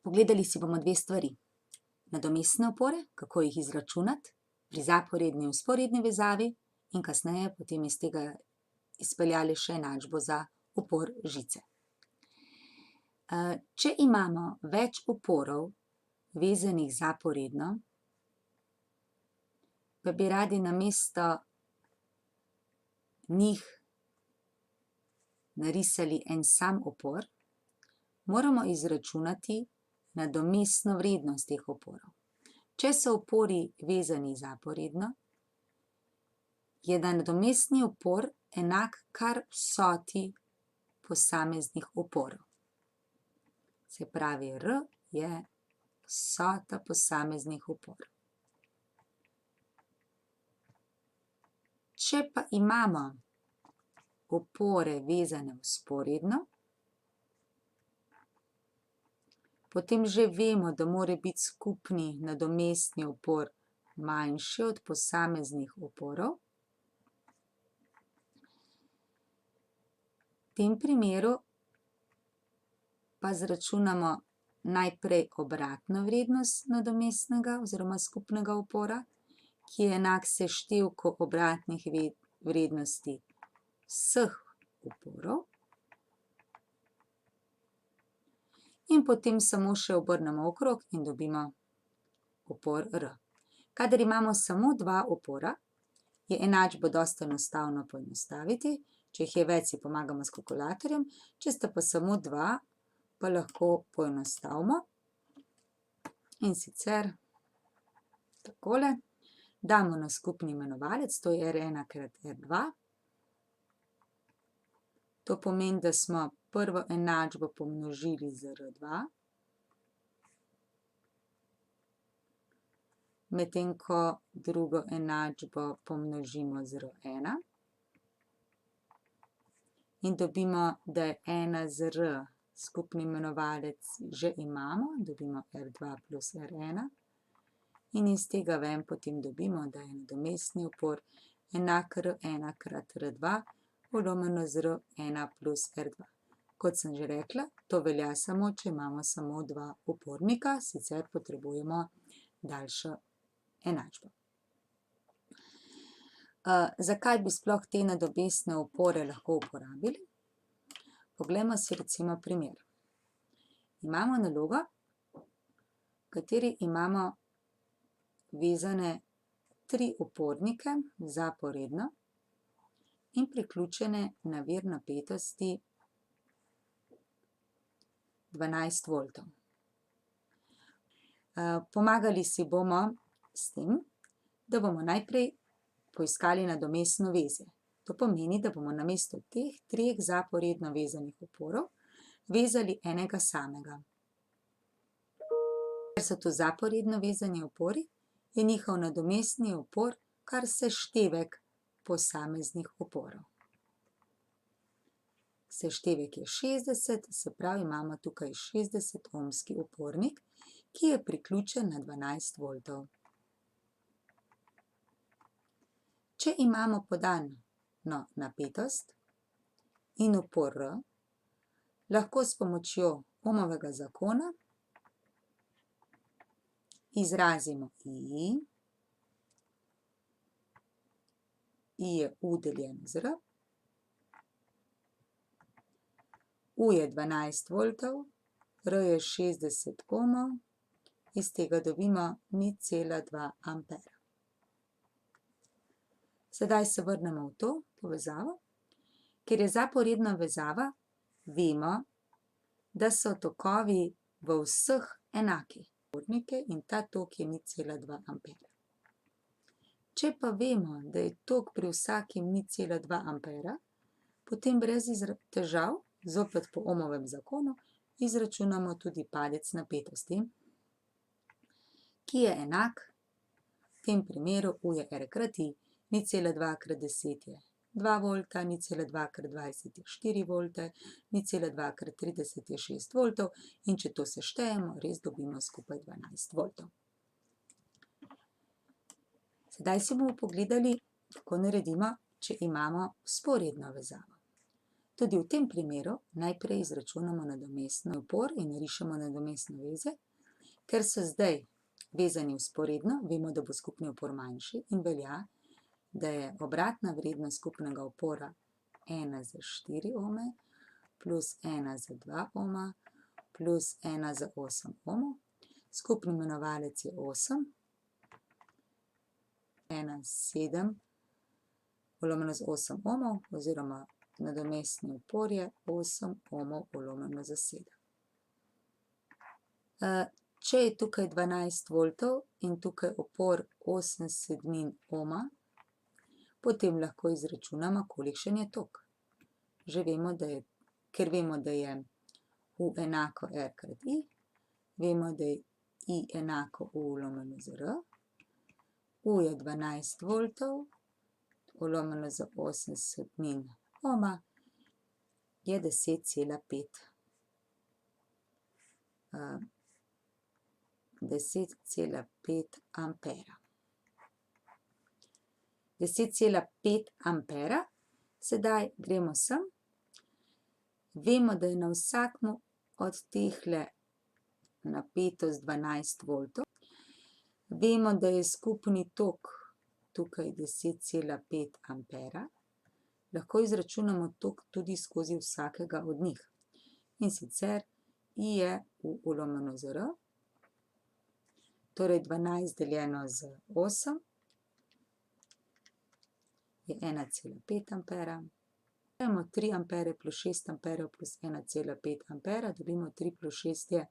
Pogledali si bomo dve stvari. Nadomestne opore, kako jih izračunati pri zaporedni in vzporedni vezavi in kasneje potem iz tega izpeljali še enačbo za upor žice. Če imamo več uporov vezanih zaporedno, pa bi radi namesto njih narisali en sam upor, moramo izračunati nadomestno vrednost teh uporov. Če so upori vezani zaporedno, je nadomestni upor enak kar vsoti posameznih uporov. Se pravi, R je vsota posameznih uporov. Če pa imamo opore vezane vzporedno, potem že vemo, da mora biti skupni nadomestni upor manjši od posameznih uporov. V tem primeru pa izračunamo najprej obratno vrednost nadomestnega oziroma skupnega upora, ki je enak seštevku obratnih vrednosti vseh uporov. In potem samo še obrnemo okrog in dobimo upor R. Kadar imamo samo dva upora, je enačbo dosti enostavno poenostaviti. Če jih je več, si pomagamo s kalkulatorjem, če sta pa samo dva, pa lahko poenostavimo. In sicer takole, damo na skupni imenovalec, to je R1 krat R2. To pomeni, da smo prvo enačbo pomnožili z R2, medtem ko drugo enačbo pomnožimo z R1. In dobimo, da je 1 z R skupni imenovalec že imamo, dobimo R2 plus R1. In iz tega ven potem dobimo, da je nadomestni upor enak R1 krat R2 polomljeno z R1 plus R2. Kot sem že rekla, to velja samo, če imamo samo dva upornika, sicer potrebujemo daljšo enačbo. Zakaj bi sploh te nadomestne upore lahko uporabili? Poglejmo si recimo primer. Imamo nalogo, v kateri imamo vezane 3 upornike zaporedno in priključene na vir napetosti 12 voltov. Pomagali si bomo s tem, da bomo najprej poiskali nadomestno vezje. To pomeni, da bomo namesto teh 3 zaporedno vezanih uporov vezali enega samega. Ker so to zaporedno vezani upori, je njihov nadomestni upor kar seštevek posameznih uporov. Seštevek je 60, se pravi, imamo tukaj 60 ohmski upornik, ki je priključen na 12 voltov. Če imamo podano napetost in upor R, lahko s pomočjo Ohmovega zakona izrazimo I. I je U deljeno z R. U je 12 voltov, R je 60 ohmov, iz tega dobimo 0,2 ampera. Sedaj se vrnemo v to povezavo. Ker je zaporedna vezava, vemo, da so tokovi v vseh enaki. In ta tok je 0,2 ampera. Če pa vemo, da je tok pri vsakim 0,2 ampera, potem brez težav, zopet po Ohmovem zakonu, izračunamo tudi padec napetosti, ki je enak, v tem primeru U je R krat I, 0,2 krat 10 je 2 volta, 0,2 krat 20 je 4 volte, 0,2 krat 30 je 6 voltov in če to seštejemo, res dobimo skupaj 12 voltov. Sedaj si bomo pogledali, kako naredimo, če imamo vzporedno vezavo. Tudi v tem primeru najprej izračunamo nadomestni upor in rišemo nadomestne veze. Ker so zdaj vezani vzporedno, vemo, da bo skupni upor manjši in velja, da je obratna vrednost skupnega upora 1 za 4 ohme plus 1 za 2 ohma plus 1 za 8 ohmov. Skupni imenovalec je 8, 7 polomljeno z 8 ohmov oziroma nadomestni upor je 8 ohmov polomljeno z 7. Če je tukaj 12 voltov in tukaj upor 8/7 ohma, potem lahko izračunamo, kolikšen je tok. Že vemo, ker vemo, da je U enako R krat I, vemo, da je I enako U lomljeno z R. U je 12 voltov, polomljeno z 8/7 ohma je 10,5. 10,5 ampera. 10,5 ampera. Sedaj gremo sem. Vemo, da je na vsakmu od tehle napetost 12 voltov. Vemo, da je skupni tok tukaj 10,5 ampera. Lahko izračunamo tok tudi skozi vsakega od njih. In sicer I je U lomljeno z R, torej 12 deljeno z 8 je 1,5 ampera. Dajemo 3 ampere plus 6 amperov plus 1,5 ampera, dobimo 3 plus 6 je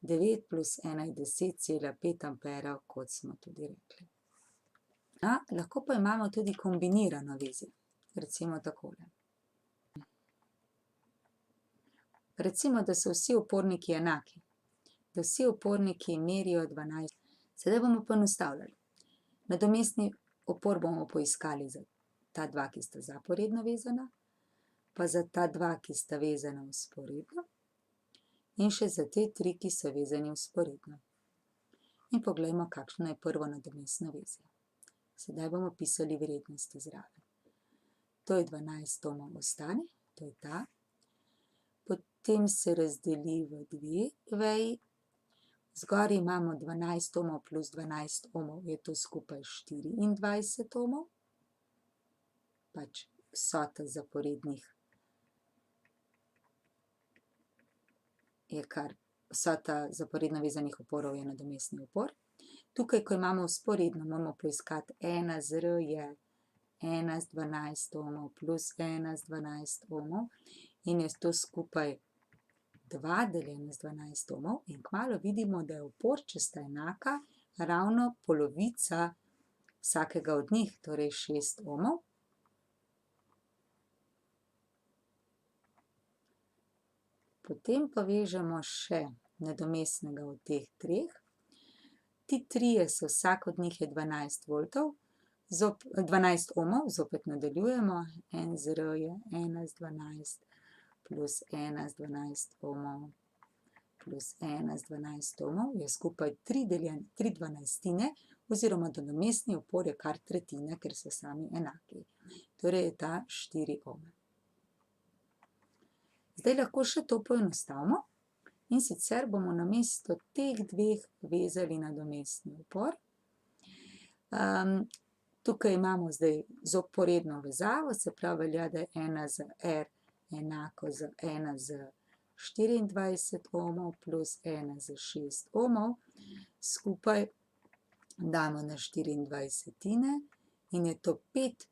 9 plus 1 je 10,5 ampera, kot smo tudi rekli. Lahko pa imamo tudi kombinirano vezje. Recimo takole. Recimo, da so vsi uporniki enaki. Da vsi uporniki merijo 12. Sedaj bomo poenostavljali. Nadomestni upor bomo poiskali za ta dva, ki sta zaporedno vezana, pa za ta dva, ki sta vezana vzporedno, in še za te tri, ki so vezani vzporedno. In poglejmo, kakšno je prvo nadomestno vezje. Sedaj bomo pisali vrednosti zraven. To je 12 ohmov ostane, to je ta. Potem se razdeli v dve veji. Zgoraj imamo 12 ohmov plus 12 ohmov, je to skupaj 24 ohmov. Pač vsota zaporednih je vsota zaporedno vezanih uporov je nadomestni upor. Tukaj, ko imamo vzporedno, moramo poiskati 1 z R je 1 z 12 ohmov plus 1 z 12 ohmov in je to skupaj 2 deljeno z 12 ohmov in kmalu vidimo, da je upor, če sta enaka, ravno polovica vsakega od njih, torej 6 ohmov. Potem pa vežemo še nadomestnega od teh treh. Ti trije so, vsak od njih je 12 voltov, 12 ohmov, zopet nadaljujemo, 1 z R je 1 z 12 plus 1 z 12 ohmov plus 1 z 12 ohmov je skupaj 3 dvanajstine oziroma nadomestni upor je kar tretjina, ker so sami enaki. Torej je ta 4 ohme. Zdaj lahko še to poenostavimo in sicer bomo namesto teh dveh vezali nadomestni upor. Tukaj imamo zdaj zaporedno vezavo, se pravi velja, da je 1 z R enako z 1 z 24 ohmov plus 1 z 6 ohmov. Skupaj damo na 24 in je to 5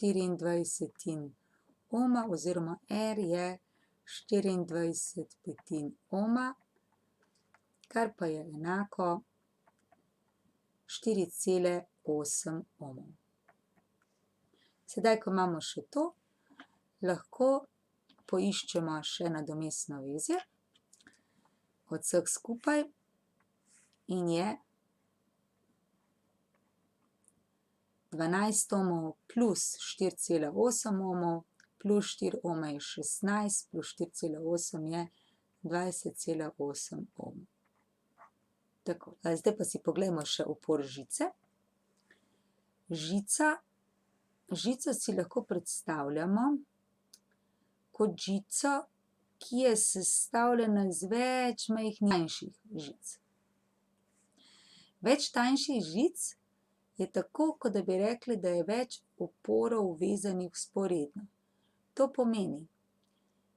24 ohma oziroma R je 24 petin ohma, kar pa je enako 4,8 ohmov. Sedaj, ko imamo še to, lahko poiščemo še nadomestno vezje od vseh skupaj in je 12 ohmov plus 4,8 ohmov plus 4 ohme je 16 plus 4,8 je 20,8 ohmov. Tako, zdaj pa si poglejmo še upor žice. Žico si lahko predstavljamo kot žico, ki je sestavljena iz več manjših žic. Več tanjših žic je tako, kot da bi rekli, da je več oporov vezanih vzporedno. To pomeni,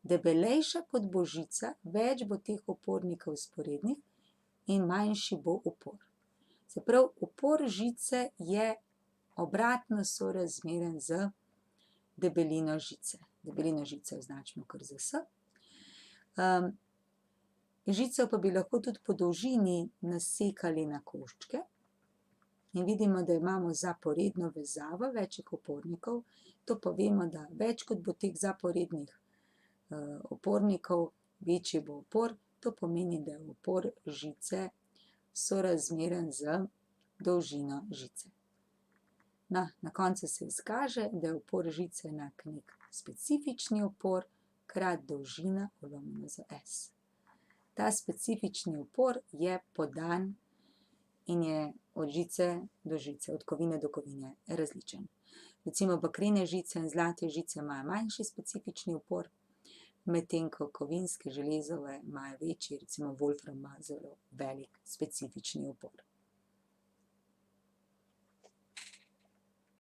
debelejša kot bo žica, več bo teh opornikov vzporednih in manjši bo opor. Se pravi, opor žice je obratno sorazmeren z debelino žice. Debelino žice označimo kar z S. Žico pa bi lahko tudi po dolžini nasekali na koščke. In vidimo, da imamo zaporedno vezavo večjih opornikov. To pa vemo, da več kot bo teh zaporednih opornikov, večji bo opor. To pomeni, da je opor žice sorazmeren z dolžino žice. Na koncu se izkaže, da je opor žice enak nek specifični opor krat dolžina polomljeno z S. Ta specifični opor je podan in je od žice do žice, od kovine do kovine različen. Recimo bakrene žice in zlate žice imajo manjši specifični opor, medtem ko kovinske železove imajo večji, recimo volfram ima zelo velik specifični opor.